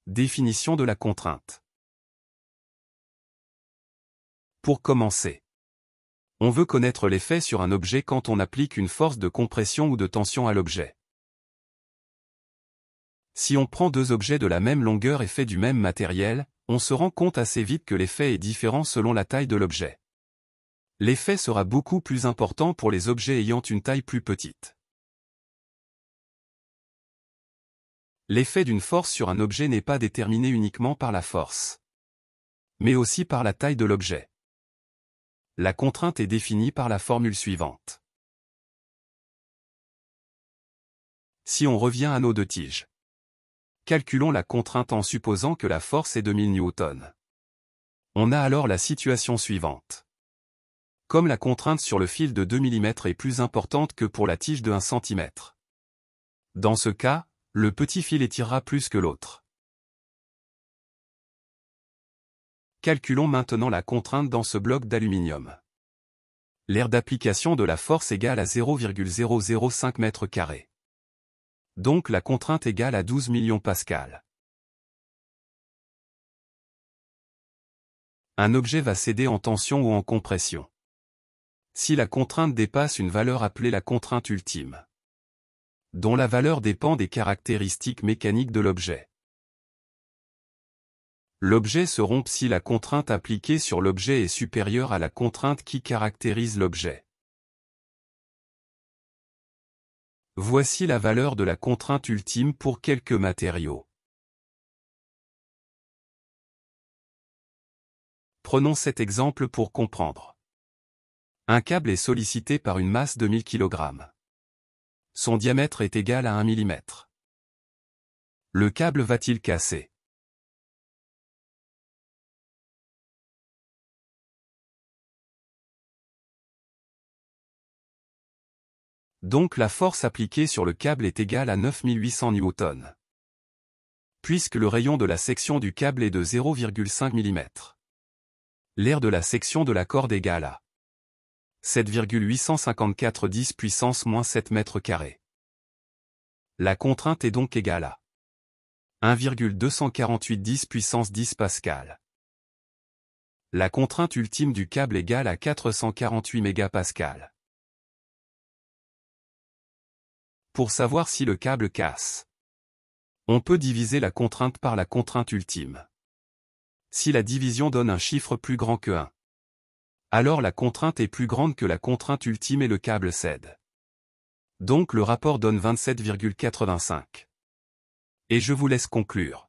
Définition de la contrainte. Pour commencer, on veut connaître l'effet sur un objet quand on applique une force de compression ou de tension à l'objet. Si on prend deux objets de la même longueur et faits du même matériel, on se rend compte assez vite que l'effet est différent selon la taille de l'objet. L'effet sera beaucoup plus important pour les objets ayant une taille plus petite. L'effet d'une force sur un objet n'est pas déterminé uniquement par la force, mais aussi par la taille de l'objet. La contrainte est définie par la formule suivante. Si on revient à nos deux tiges, calculons la contrainte en supposant que la force est de 1000 Newtons. On a alors la situation suivante. Comme la contrainte sur le fil de 2 mm est plus importante que pour la tige de 1 cm. Dans ce cas, le petit fil étirera plus que l'autre. Calculons maintenant la contrainte dans ce bloc d'aluminium. L'aire d'application de la force égale à 0,005 m². Donc la contrainte égale à 12 millions pascal. Un objet va céder en tension ou en compression si la contrainte dépasse une valeur appelée la contrainte ultime, dont la valeur dépend des caractéristiques mécaniques de l'objet. L'objet se rompt si la contrainte appliquée sur l'objet est supérieure à la contrainte qui caractérise l'objet. Voici la valeur de la contrainte ultime pour quelques matériaux. Prenons cet exemple pour comprendre. Un câble est sollicité par une masse de 1000 kg. Son diamètre est égal à 1 mm. Le câble va-t-il casser? Donc la force appliquée sur le câble est égale à 9800 Newtons. Puisque le rayon de la section du câble est de 0,5 mm. L'aire de la section de la corde égale à 7,854 10 puissance moins 7 m². La contrainte est donc égale à 1,248 10 puissance 10 pascal. La contrainte ultime du câble égale à 448 mégapascal. Pour savoir si le câble casse, on peut diviser la contrainte par la contrainte ultime. Si la division donne un chiffre plus grand que 1, alors la contrainte est plus grande que la contrainte ultime et le câble cède. Donc le rapport donne 27,85. Et je vous laisse conclure.